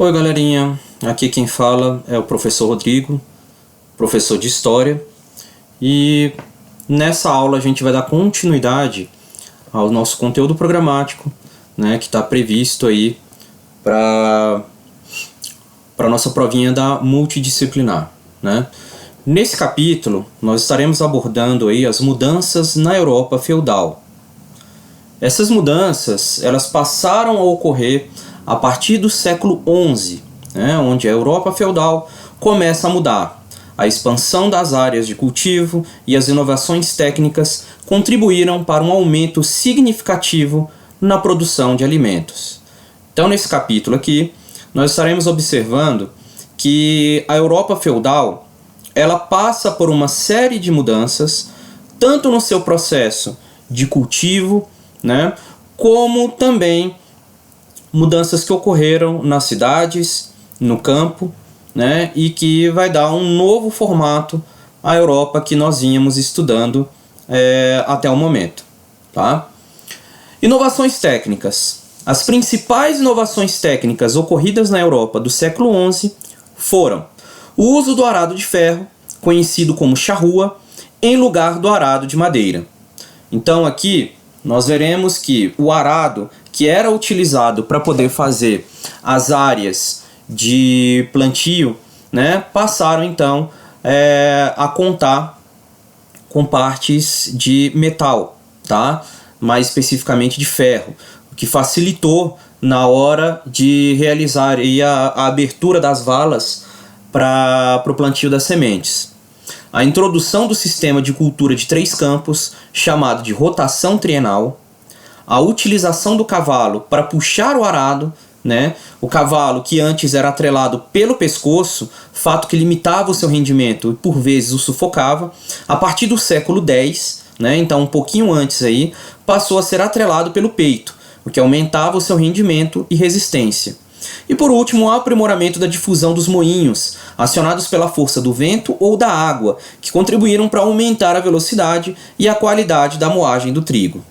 Oi galerinha, aqui quem fala é o professor Rodrigo, professor de História, e nessa aula a gente vai dar continuidade ao nosso conteúdo programático, né, que está previsto aí para a nossa provinha da multidisciplinar, né? Nesse capítulo nós estaremos abordando aí as mudanças na Europa feudal. Essas mudanças elas passaram a ocorrer a partir do século XI, né, onde a Europa feudal começa a mudar. A expansão das áreas de cultivo e as inovações técnicas contribuíram para um aumento significativo na produção de alimentos. Então, nesse capítulo aqui, nós estaremos observando que a Europa feudal ela passa por uma série de mudanças, tanto no seu processo de cultivo, né, como também mudanças que ocorreram nas cidades, no campo, né, e que vai dar um novo formato à Europa que nós vínhamos estudando até o momento. Tá? Inovações técnicas. As principais inovações técnicas ocorridas na Europa do século XI foram o uso do arado de ferro, conhecido como charrua, em lugar do arado de madeira. Então aqui nós veremos que o arado que era utilizado para poder fazer as áreas de plantio, né, passaram então a contar com partes de metal, tá? Mais especificamente de ferro, o que facilitou na hora de realizar aí a abertura das valas para o plantio das sementes. A introdução do sistema de cultura de 3 campos, chamado de rotação trienal, a utilização do cavalo para puxar o arado, né? O cavalo que antes era atrelado pelo pescoço, fato que limitava o seu rendimento e por vezes o sufocava, a partir do século X, né? Então um pouquinho antes aí, passou a ser atrelado pelo peito, o que aumentava o seu rendimento e resistência. E por último, o aprimoramento da difusão dos moinhos, acionados pela força do vento ou da água, que contribuíram para aumentar a velocidade e a qualidade da moagem do trigo.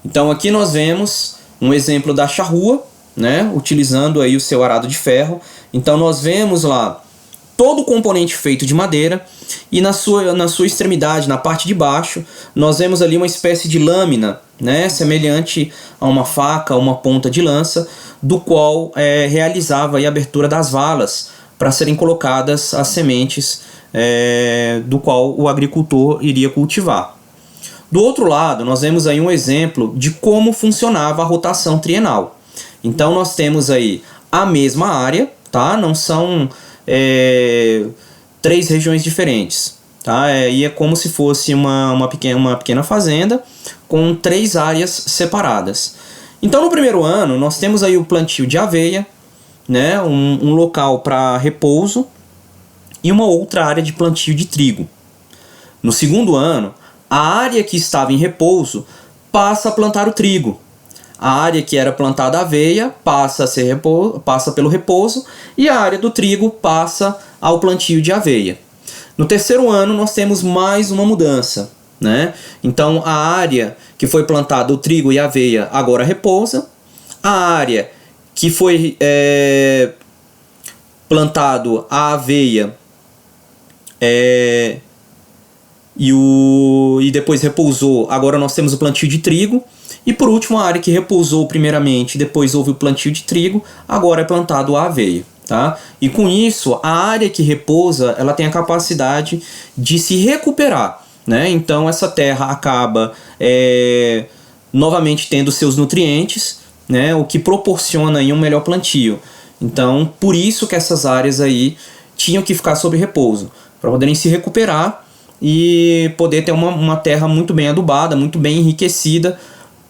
Então aqui nós vemos um exemplo da charrua, né, utilizando aí o seu arado de ferro. Então nós vemos lá todo o componente feito de madeira e na sua extremidade, na parte de baixo, nós vemos ali uma espécie de lâmina, né, semelhante a uma faca, uma ponta de lança, do qual realizava aí a abertura das valas para serem colocadas as sementes do qual o agricultor iria cultivar. Do outro lado, nós vemos aí um exemplo de como funcionava a rotação trienal. Então nós temos aí a mesma área, tá? Não são 3 regiões diferentes, tá? E é como se fosse uma pequena fazenda com 3 áreas separadas. Então no primeiro ano nós temos aí o plantio de aveia, né? Um local para repouso e uma outra área de plantio de trigo. No segundo ano, a área que estava em repouso passa a plantar o trigo. A área que era plantada a aveia passa pelo repouso e a área do trigo passa ao plantio de aveia. No terceiro ano nós temos mais uma mudança, né? Então a área que foi plantada o trigo e a aveia agora repousa. A área que foi plantado a aveia e depois repousou, agora nós temos o plantio de trigo. E por último, a área que repousou primeiramente, depois houve o plantio de trigo, agora é plantado a aveia. Tá? E com isso, a área que repousa ela tem a capacidade de se recuperar, né? Então essa terra acaba novamente tendo seus nutrientes, né? O que proporciona aí um melhor plantio. Então por isso que essas áreas aí tinham que ficar sob repouso, para poderem se recuperar e poder ter uma terra muito bem adubada, muito bem enriquecida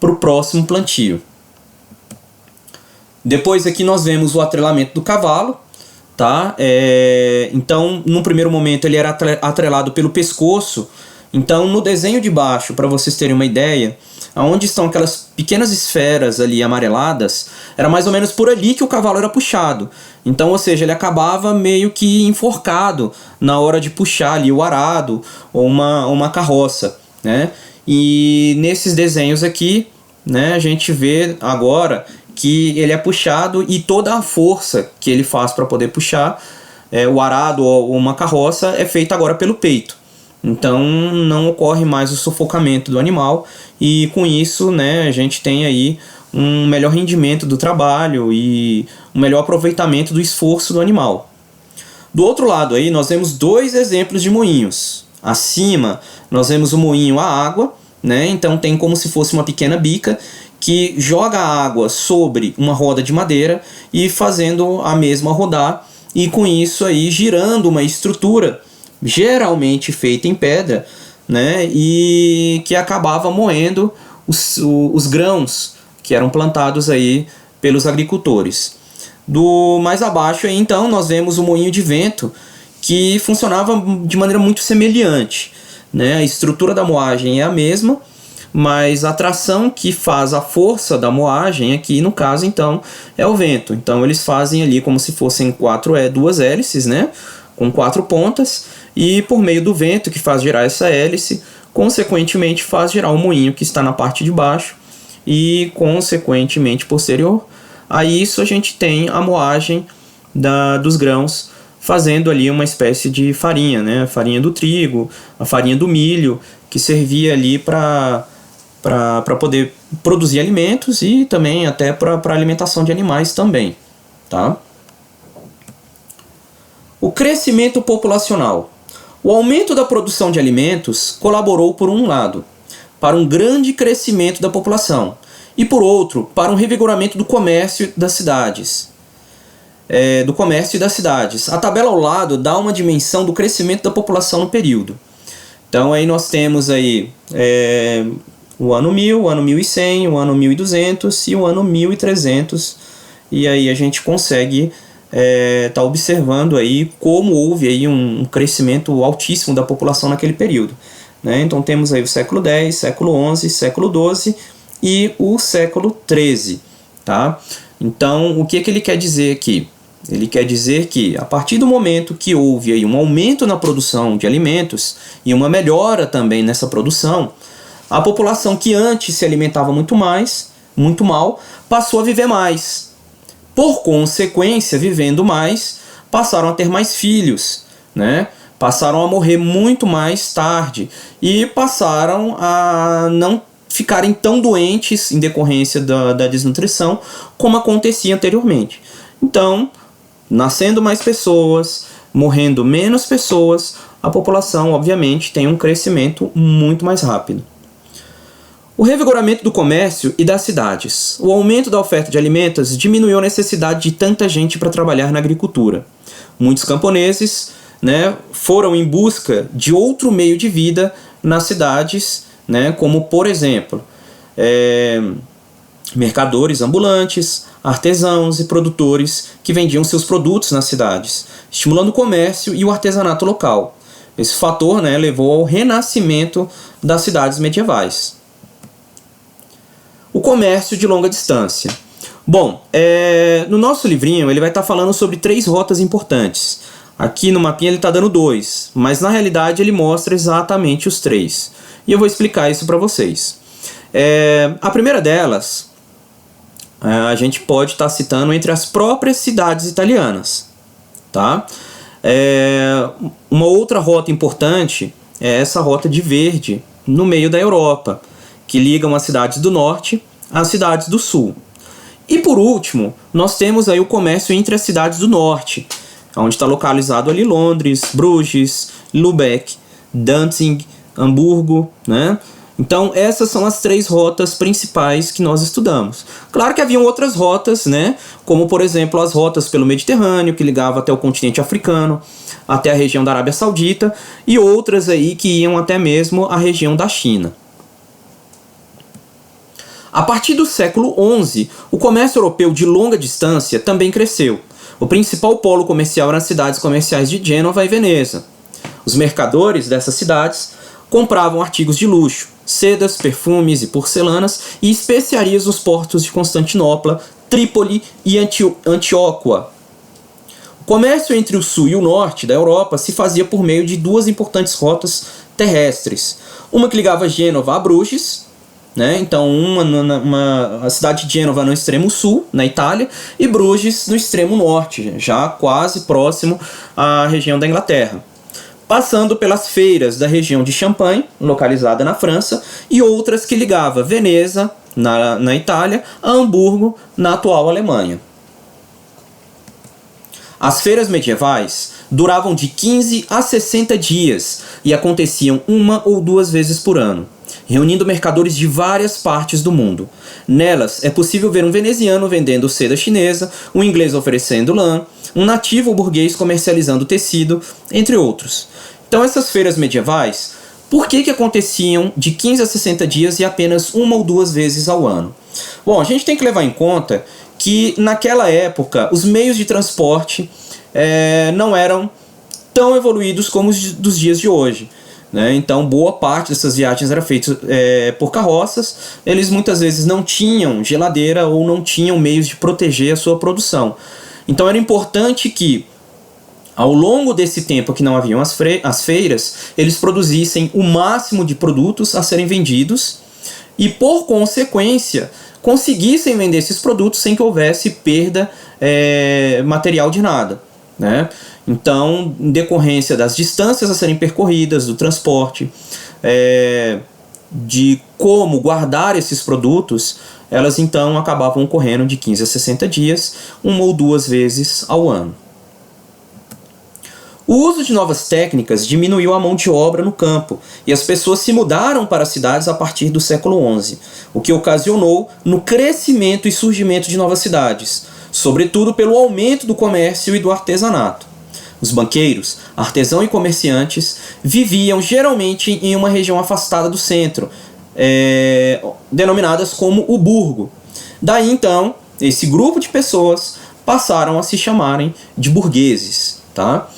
para o próximo plantio. Depois aqui nós vemos o atrelamento do cavalo, tá? Então no primeiro momento ele era atrelado pelo pescoço. Então no desenho de baixo, para vocês terem uma ideia, onde estão aquelas pequenas esferas ali amareladas, era mais ou menos por ali que o cavalo era puxado. Então, ou seja, ele acabava meio que enforcado na hora de puxar ali o arado ou uma carroça, né? E nesses desenhos aqui, né, a gente vê agora que que ele é puxado e toda a força que ele faz para poder puxar o arado ou uma carroça é feita agora pelo peito. Então não ocorre mais o sufocamento do animal e com isso, né, a gente tem aí um melhor rendimento do trabalho e um melhor aproveitamento do esforço do animal. Do outro lado aí nós vemos dois exemplos de moinhos. Acima nós vemos o moinho a água, né? Então tem como se fosse uma pequena bica que joga a água sobre uma roda de madeira e fazendo a mesma rodar, e com isso aí girando uma estrutura geralmente feita em pedra, né? E que acabava moendo os grãos que eram plantados aí pelos agricultores. Do mais abaixo aí, então, nós vemos o moinho de vento, que funcionava de maneira muito semelhante, né? A estrutura da moagem é a mesma, mas a tração que faz a força da moagem aqui, no caso, então, é o vento. Então eles fazem ali como se fossem duas hélices, né? Com 4 pontas, e por meio do vento que faz girar essa hélice, consequentemente faz girar o moinho que está na parte de baixo e consequentemente posterior a isso a gente tem a moagem dos grãos, fazendo ali uma espécie de farinha, né? A farinha do trigo, a farinha do milho, que servia ali para poder produzir alimentos e também até para alimentação de animais também, tá? O crescimento populacional. O aumento da produção de alimentos colaborou, por um lado, para um grande crescimento da população e, por outro, para um revigoramento do comércio das cidades. A tabela ao lado dá uma dimensão do crescimento da população no período. Então aí nós temos aí, o ano 1000, o ano 1100, o ano 1200 e o ano 1300. E aí a gente consegue tá observando aí como houve aí um crescimento altíssimo da população naquele período, né? Então temos aí o século X, século XI, século XII e o século XIII, tá? Então o que ele quer dizer aqui? Ele quer dizer que a partir do momento que houve aí um aumento na produção de alimentos e uma melhora também nessa produção, a população que antes se alimentava muito mal, passou a viver mais. Por consequência, vivendo mais, passaram a ter mais filhos, né? Passaram a morrer muito mais tarde e passaram a não ficarem tão doentes em decorrência da desnutrição como acontecia anteriormente. Então, nascendo mais pessoas, morrendo menos pessoas, a população, obviamente, tem um crescimento muito mais rápido. O revigoramento do comércio e das cidades. O aumento da oferta de alimentos diminuiu a necessidade de tanta gente para trabalhar na agricultura. Muitos camponeses, né, foram em busca de outro meio de vida nas cidades, né, como, por exemplo, mercadores ambulantes, artesãos e produtores que vendiam seus produtos nas cidades, estimulando o comércio e o artesanato local. Esse fator, né, levou ao renascimento das cidades medievais. O comércio de longa distância. Bom, no nosso livrinho ele vai estar falando sobre 3 rotas importantes. Aqui no mapinha ele está dando 2, mas na realidade ele mostra exatamente os 3. E eu vou explicar isso para vocês. A primeira delas, a gente pode estar citando entre as próprias cidades italianas, tá? Uma outra rota importante é essa rota de verde no meio da Europa, que ligam as cidades do norte às cidades do sul. E por último, nós temos aí o comércio entre as cidades do norte, onde está localizado ali Londres, Bruges, Lübeck, Danzig, Hamburgo, né? Então essas são as 3 rotas principais que nós estudamos. Claro que haviam outras rotas, né? Como por exemplo as rotas pelo Mediterrâneo, que ligava até o continente africano, até a região da Arábia Saudita, e outras aí que iam até mesmo a região da China. A partir do século XI, o comércio europeu de longa distância também cresceu. O principal polo comercial eram as cidades comerciais de Gênova e Veneza. Os mercadores dessas cidades compravam artigos de luxo, sedas, perfumes e porcelanas e especiarias nos portos de Constantinopla, Trípoli e Antioquia. O comércio entre o sul e o norte da Europa se fazia por meio de 2 importantes rotas terrestres. Uma que ligava Gênova a Bruges, né? Então a cidade de Gênova no extremo sul, na Itália, e Bruges no extremo norte, já quase próximo à região da Inglaterra. Passando pelas feiras da região de Champagne, localizada na França, e outras que ligava Veneza, na Itália, a Hamburgo, na atual Alemanha. As feiras medievais duravam de 15 a 60 dias e aconteciam 1 ou 2 vezes por ano, reunindo mercadores de várias partes do mundo. Nelas é possível ver um veneziano vendendo seda chinesa, um inglês oferecendo lã, um nativo burguês comercializando tecido, entre outros. Então essas feiras medievais, por que aconteciam de 15 a 60 dias e apenas 1 ou 2 vezes ao ano? Bom, a gente tem que levar em conta que naquela época os meios de transporte não eram tão evoluídos como os dos dias de hoje, né? Então boa parte dessas viagens era feita por carroças. Eles muitas vezes não tinham geladeira ou não tinham meios de proteger a sua produção. Então era importante que ao longo desse tempo que não haviam as feiras, eles produzissem o máximo de produtos a serem vendidos e, por consequência, conseguissem vender esses produtos sem que houvesse perda material de nada, né? Então, em decorrência das distâncias a serem percorridas, do transporte, de como guardar esses produtos, elas então acabavam ocorrendo de 15 a 60 dias, 1 ou 2 vezes ao ano. O uso de novas técnicas diminuiu a mão de obra no campo e as pessoas se mudaram para as cidades a partir do século XI, o que ocasionou no crescimento e surgimento de novas cidades, sobretudo pelo aumento do comércio e do artesanato. Os banqueiros, artesãos e comerciantes viviam geralmente em uma região afastada do centro, denominadas como o burgo. Daí então, esse grupo de pessoas passaram a se chamarem de burgueses, tá?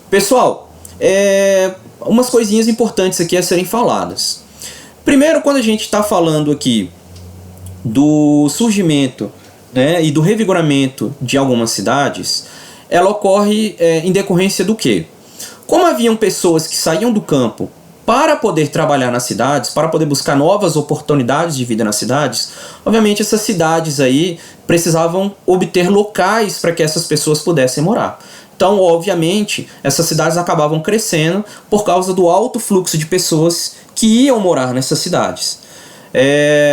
Pessoal, umas coisinhas importantes aqui a serem faladas. Primeiro, quando a gente está falando aqui do surgimento, né, e do revigoramento de algumas cidades, ela ocorre em decorrência do quê? Como haviam pessoas que saíam do campo para poder trabalhar nas cidades, para poder buscar novas oportunidades de vida nas cidades, obviamente essas cidades aí precisavam obter locais para que essas pessoas pudessem morar. Então, obviamente, essas cidades acabavam crescendo por causa do alto fluxo de pessoas que iam morar nessas cidades.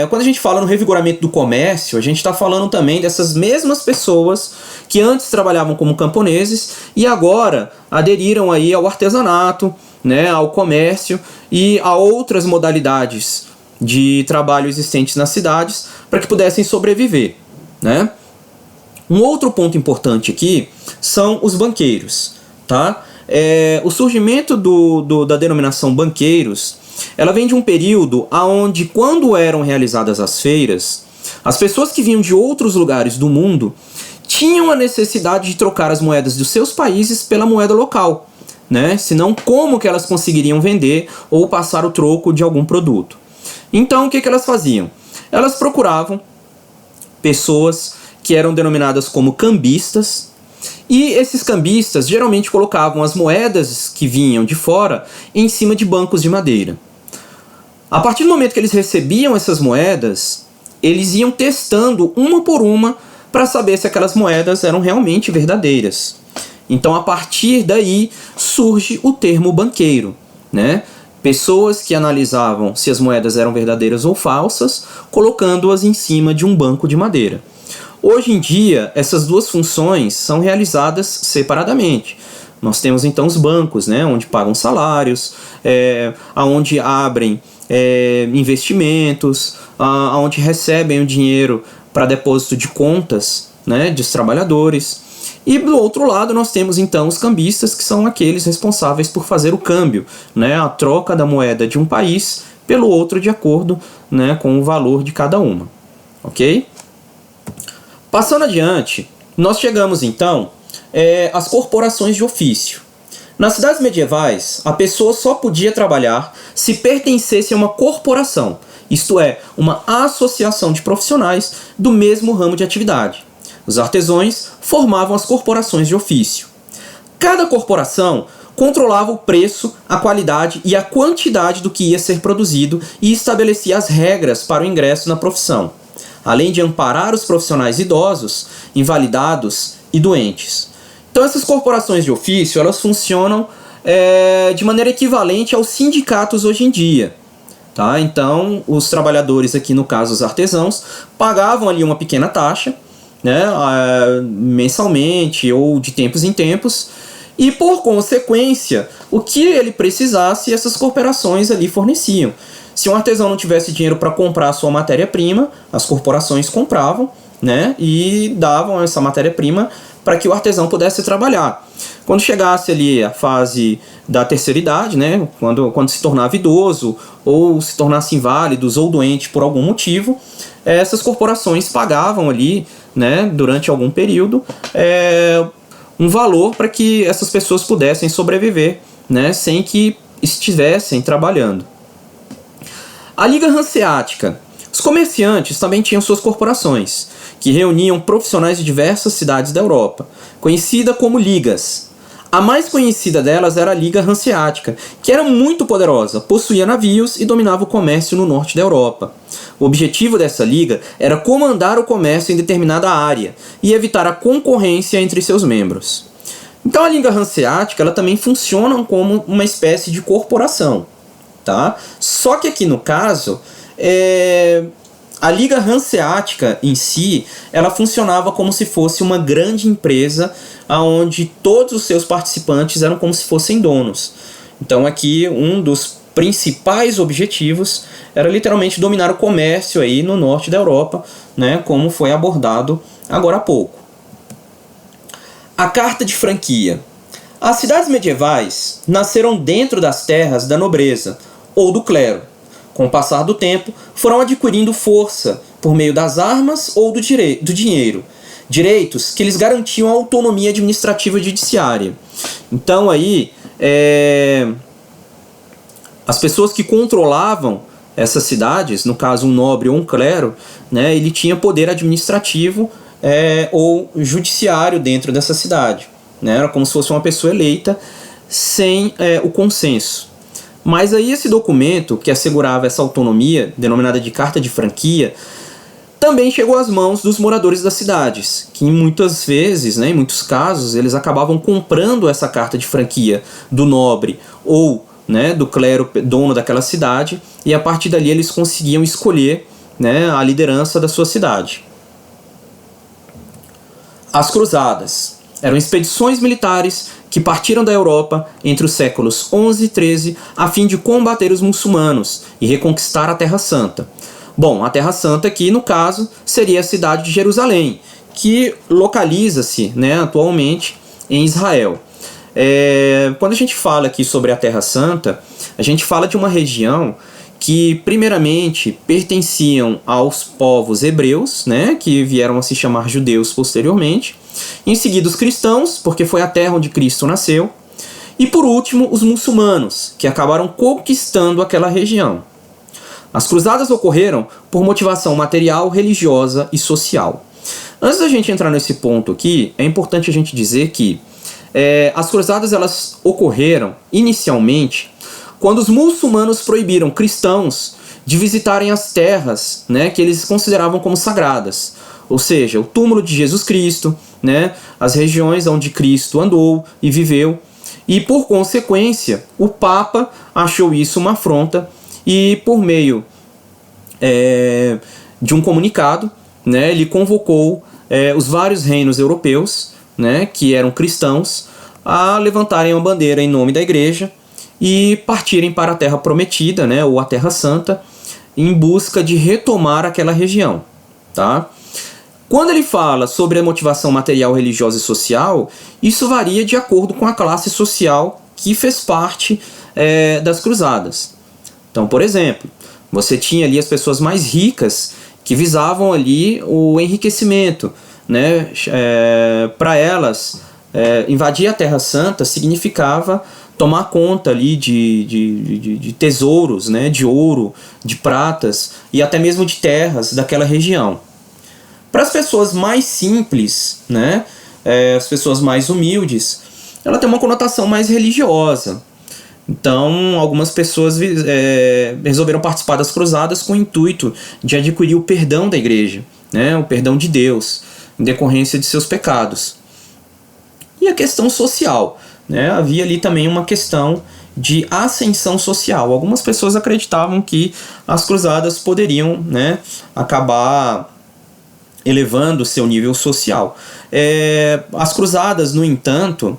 Quando a gente fala no revigoramento do comércio, a gente está falando também dessas mesmas pessoas que antes trabalhavam como camponeses e agora aderiram aí ao artesanato, né, ao comércio e a outras modalidades de trabalho existentes nas cidades para que pudessem sobreviver, né? Um outro ponto importante aqui são os banqueiros, tá? O surgimento da denominação banqueiros, ela vem de um período onde, quando eram realizadas as feiras, as pessoas que vinham de outros lugares do mundo tinham a necessidade de trocar as moedas dos seus países pela moeda local, né? Senão, como que elas conseguiriam vender ou passar o troco de algum produto? Então, o que elas faziam? Elas procuravam pessoas que eram denominadas como cambistas, e esses cambistas geralmente colocavam as moedas que vinham de fora em cima de bancos de madeira. A partir do momento que eles recebiam essas moedas, eles iam testando uma por uma para saber se aquelas moedas eram realmente verdadeiras. Então, a partir daí, surge o termo banqueiro, né? Pessoas que analisavam se as moedas eram verdadeiras ou falsas, colocando-as em cima de um banco de madeira. Hoje em dia, essas duas funções são realizadas separadamente. Nós temos então os bancos, né, onde pagam salários, onde abrem investimentos, onde recebem o dinheiro para depósito de contas, né, dos trabalhadores. E do outro lado nós temos então os cambistas, que são aqueles responsáveis por fazer o câmbio, né, a troca da moeda de um país pelo outro de acordo, né, com o valor de cada uma. Ok? Passando adiante, nós chegamos então às corporações de ofício. Nas cidades medievais, a pessoa só podia trabalhar se pertencesse a uma corporação, isto é, uma associação de profissionais do mesmo ramo de atividade. Os artesãos formavam as corporações de ofício. Cada corporação controlava o preço, a qualidade e a quantidade do que ia ser produzido e estabelecia as regras para o ingresso na profissão, além de amparar os profissionais idosos, invalidados e doentes. Então essas corporações de ofício, elas funcionam de maneira equivalente aos sindicatos hoje em dia. Tá? Então, os trabalhadores aqui, no caso os artesãos, pagavam ali uma pequena taxa, né, mensalmente ou de tempos em tempos, e por consequência, o que ele precisasse, essas corporações ali forneciam. Se um artesão não tivesse dinheiro para comprar a sua matéria-prima, as corporações compravam, né, e davam essa matéria-prima para que o artesão pudesse trabalhar. Quando chegasse ali a fase da terceira idade, né, quando se tornava idoso, ou se tornasse inválidos ou doente por algum motivo, essas corporações pagavam ali, né, durante algum período, um valor para que essas pessoas pudessem sobreviver, né, sem que estivessem trabalhando. A Liga Hanseática. Os comerciantes também tinham suas corporações, que reuniam profissionais de diversas cidades da Europa, conhecida como ligas. A mais conhecida delas era a Liga Hanseática, que era muito poderosa, possuía navios e dominava o comércio no norte da Europa. O objetivo dessa liga era comandar o comércio em determinada área e evitar a concorrência entre seus membros. Então a Liga Hanseática ela também funciona como uma espécie de corporação. Tá? Só que aqui no caso, a Liga Hanseática em si, ela funcionava como se fosse uma grande empresa onde todos os seus participantes eram como se fossem donos. Então aqui um dos principais objetivos era literalmente dominar o comércio aí no norte da Europa, né, como foi abordado agora há pouco. A Carta de Franquia. As cidades medievais nasceram dentro das terras da nobreza ou do clero. Com o passar do tempo, foram adquirindo força por meio das armas ou do dinheiro, direitos que lhes garantiam a autonomia administrativa e judiciária. Então aí, as pessoas que controlavam essas cidades, no caso um nobre ou um clero, né, ele tinha poder administrativo ou judiciário dentro dessa cidade. Né, era como se fosse uma pessoa eleita sem o consenso. Mas aí esse documento, que assegurava essa autonomia, denominada de Carta de Franquia, também chegou às mãos dos moradores das cidades, que muitas vezes, né, em muitos casos, eles acabavam comprando essa Carta de Franquia do nobre ou, né, do clero dono daquela cidade, e a partir dali eles conseguiam escolher, né, a liderança da sua cidade. As Cruzadas. Eram expedições militares que partiram da Europa entre os séculos 11 e 13 a fim de combater os muçulmanos e reconquistar a Terra Santa. Bom, a Terra Santa aqui, no caso, seria a cidade de Jerusalém, que localiza-se, né, atualmente em Israel. Quando a gente fala aqui sobre a Terra Santa, a gente fala de uma região que primeiramente pertenciam aos povos hebreus, né, que vieram a se chamar judeus posteriormente, em seguida os cristãos, porque foi a terra onde Cristo nasceu, e por último os muçulmanos, que acabaram conquistando aquela região. As cruzadas ocorreram por motivação material, religiosa e social. Antes da gente entrar nesse ponto aqui, é importante a gente dizer que as cruzadas elas ocorreram inicialmente quando os muçulmanos proibiram cristãos de visitarem as terras, né, que eles consideravam como sagradas. Ou seja, o túmulo de Jesus Cristo, né, as regiões onde Cristo andou e viveu. E, por consequência, o Papa achou isso uma afronta e, por meio de um comunicado, né, ele convocou os vários reinos europeus, né, que eram cristãos, a levantarem uma bandeira em nome da igreja e partirem para a Terra Prometida, né, ou a Terra Santa, em busca de retomar aquela região. Tá? Quando ele fala sobre a motivação material, religiosa e social, isso varia de acordo com a classe social que fez parte das cruzadas. Então, por exemplo, você tinha ali as pessoas mais ricas que visavam ali o enriquecimento, né? Para elas, invadir a Terra Santa significava tomar conta ali de tesouros, né? De ouro, de pratas e até mesmo de terras daquela região. Para as pessoas mais simples, né? As pessoas mais humildes, ela tem uma conotação mais religiosa. Então, algumas pessoas resolveram participar das cruzadas com o intuito de adquirir o perdão da igreja, né? O perdão de Deus, em decorrência de seus pecados. E a questão social, né? Havia ali também uma questão de ascensão social. Algumas pessoas acreditavam que as cruzadas poderiam, né, acabar elevando seu nível social. As cruzadas, no entanto,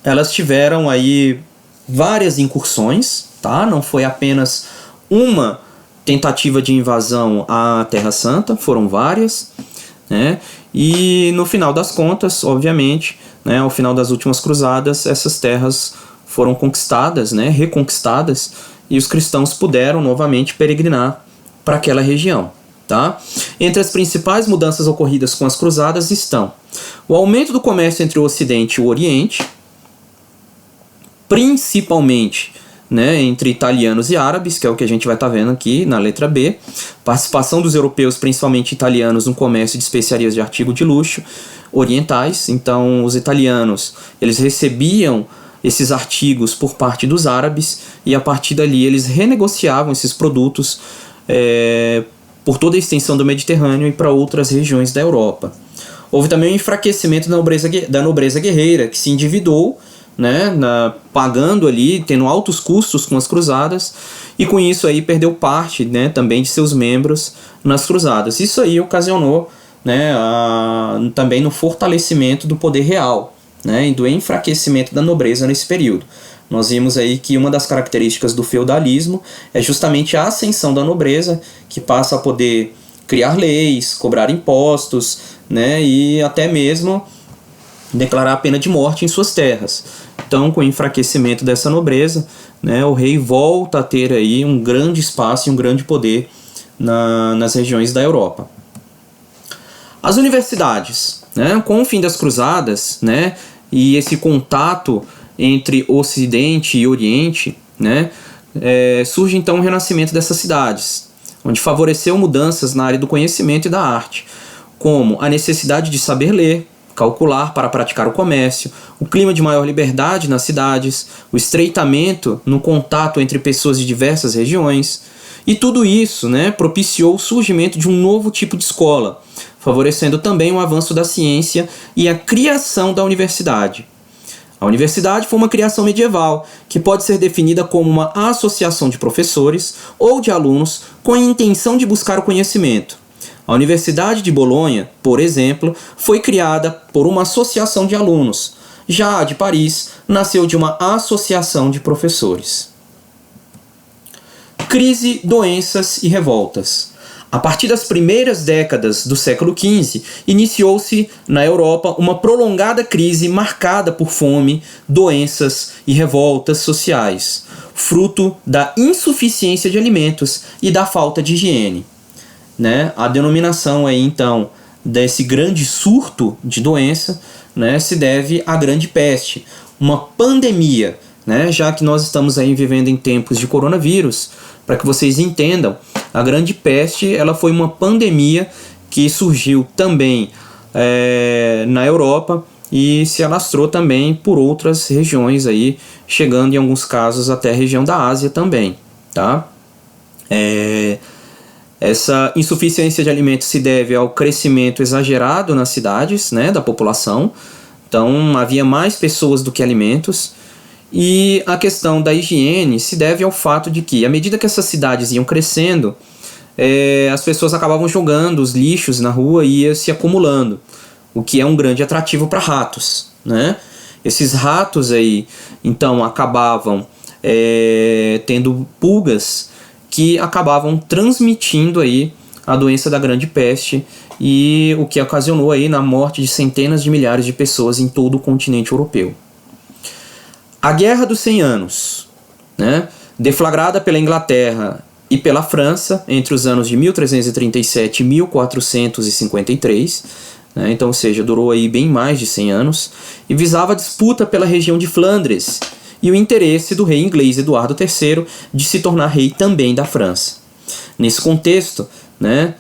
elas tiveram aí várias incursões, tá? Não foi apenas uma tentativa de invasão à Terra Santa, foram várias, né? E no final das contas, obviamente, né, ao final das últimas cruzadas, essas terras foram conquistadas, né, reconquistadas, e os cristãos puderam novamente peregrinar para aquela região. Tá? Entre as principais mudanças ocorridas com as cruzadas estão o aumento do comércio entre o Ocidente e o Oriente, principalmente, né, entre italianos e árabes, que é o que a gente vai estar vendo aqui na letra B, participação dos europeus, principalmente italianos, no comércio de especiarias de artigo de luxo orientais. Então, os italianos, eles recebiam esses artigos por parte dos árabes e a partir dali eles renegociavam esses produtos por toda a extensão do Mediterrâneo e para outras regiões da Europa. Houve também um enfraquecimento da nobreza guerreira, que se endividou, né, pagando ali, tendo altos custos com as cruzadas, e com isso aí perdeu parte, né, também de seus membros nas cruzadas. Isso aí ocasionou, né, também no fortalecimento do poder real, né, e do enfraquecimento da nobreza nesse período. Nós vimos aí que uma das características do feudalismo é justamente a ascensão da nobreza, que passa a poder criar leis, cobrar impostos, né, e até mesmo declarar a pena de morte em suas terras. Então, com o enfraquecimento dessa nobreza, né, o rei volta a ter aí um grande espaço e um grande poder nas regiões da Europa. As universidades, né, com o fim das cruzadas, né, e esse contato entre Ocidente e Oriente, né, surge então o renascimento dessas cidades, onde favoreceu mudanças na área do conhecimento e da arte, como a necessidade de saber ler, calcular para praticar o comércio, o clima de maior liberdade nas cidades, o estreitamento no contato entre pessoas de diversas regiões, e tudo isso, né, propiciou o surgimento de um novo tipo de escola, favorecendo também o avanço da ciência e a criação da universidade. A universidade foi uma criação medieval, que pode ser definida como uma associação de professores ou de alunos com a intenção de buscar o conhecimento. A Universidade de Bolonha, por exemplo, foi criada por uma associação de alunos. Já a de Paris nasceu de uma associação de professores. Crise, doenças e revoltas. A partir das primeiras décadas do século XV, iniciou-se na Europa uma prolongada crise marcada por fome, doenças e revoltas sociais, fruto da insuficiência de alimentos e da falta de higiene. Né? A denominação aí, então, desse grande surto de doença, né, se deve à Grande Peste, uma pandemia, né, já que nós estamos aí vivendo em tempos de coronavírus. Para que vocês entendam, a Grande Peste ela foi uma pandemia que surgiu também na Europa e se alastrou também por outras regiões, aí, chegando em alguns casos até a região da Ásia também. Tá? Essa insuficiência de alimentos se deve ao crescimento exagerado nas cidades, né, da população. Então havia mais pessoas do que alimentos. E a questão da higiene se deve ao fato de que, à medida que essas cidades iam crescendo, as pessoas acabavam jogando os lixos na rua e ia se acumulando, o que é um grande atrativo para ratos, né? Esses ratos aí, então, acabavam tendo pulgas que acabavam transmitindo aí a doença da Grande Peste, e o que ocasionou aí na morte de centenas de milhares de pessoas em todo o continente europeu. A Guerra dos 100 Anos, né, deflagrada pela Inglaterra e pela França entre os anos de 1337 e 1453, né, então, ou seja, durou aí bem mais de 100 anos, e visava a disputa pela região de Flandres e o interesse do rei inglês Eduardo III de se tornar rei também da França. Nesse contexto, né,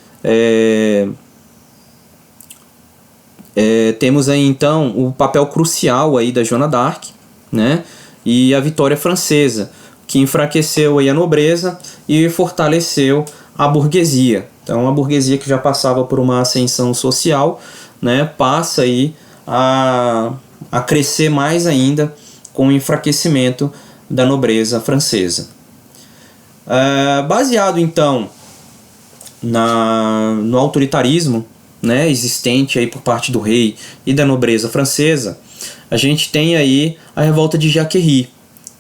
Temos aí então o papel crucial aí da Joana d'Arc, né? E a vitória francesa, que enfraqueceu aí a nobreza e fortaleceu a burguesia. Então a burguesia que já passava por uma ascensão social, né, passa aí a crescer mais ainda com o enfraquecimento da nobreza francesa. Baseado então no autoritarismo, né, existente aí por parte do rei e da nobreza francesa, a gente tem aí a revolta de Jacquerie,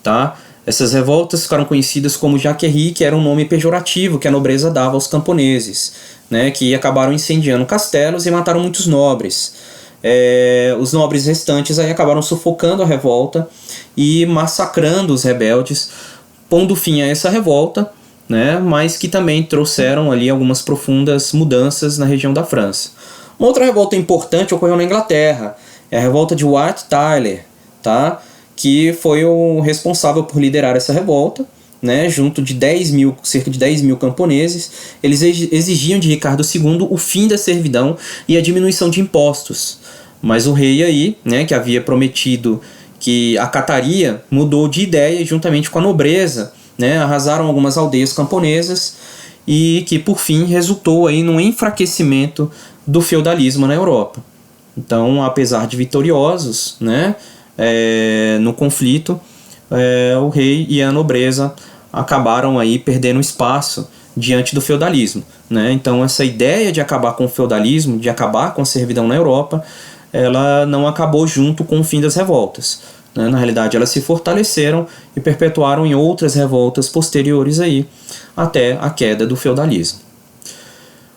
tá? Essas revoltas ficaram conhecidas como Jacquerie, que era um nome pejorativo que a nobreza dava aos camponeses, né, que acabaram incendiando castelos e mataram muitos nobres. Os nobres restantes aí acabaram sufocando a revolta e massacrando os rebeldes, pondo fim a essa revolta, né, mas que também trouxeram ali algumas profundas mudanças na região da França. Uma outra revolta importante ocorreu na Inglaterra, é a revolta de Wat Tyler, tá? Que foi o responsável por liderar essa revolta, né? Junto de cerca de 10 mil camponeses. Eles exigiam de Ricardo II o fim da servidão e a diminuição de impostos. Mas o rei aí, né, que havia prometido que acataria, mudou de ideia juntamente com a nobreza, né, arrasaram algumas aldeias camponesas e que por fim resultou aí num enfraquecimento do feudalismo na Europa. Então, apesar de vitoriosos, né, no conflito, o rei e a nobreza acabaram aí perdendo espaço diante do feudalismo, né? Então essa ideia de acabar com o feudalismo, de acabar com a servidão na Europa, ela não acabou junto com o fim das revoltas, né? Na realidade elas se fortaleceram e perpetuaram em outras revoltas posteriores aí, até a queda do feudalismo.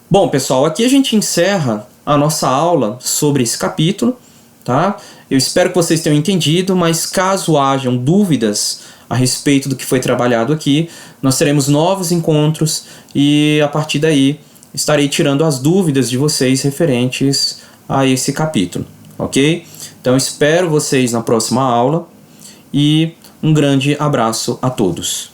Bom, pessoal, aqui a gente encerra a nossa aula sobre esse capítulo, tá? Eu espero que vocês tenham entendido, mas caso hajam dúvidas a respeito do que foi trabalhado aqui, nós teremos novos encontros e a partir daí estarei tirando as dúvidas de vocês referentes a esse capítulo, ok? Então espero vocês na próxima aula e um grande abraço a todos.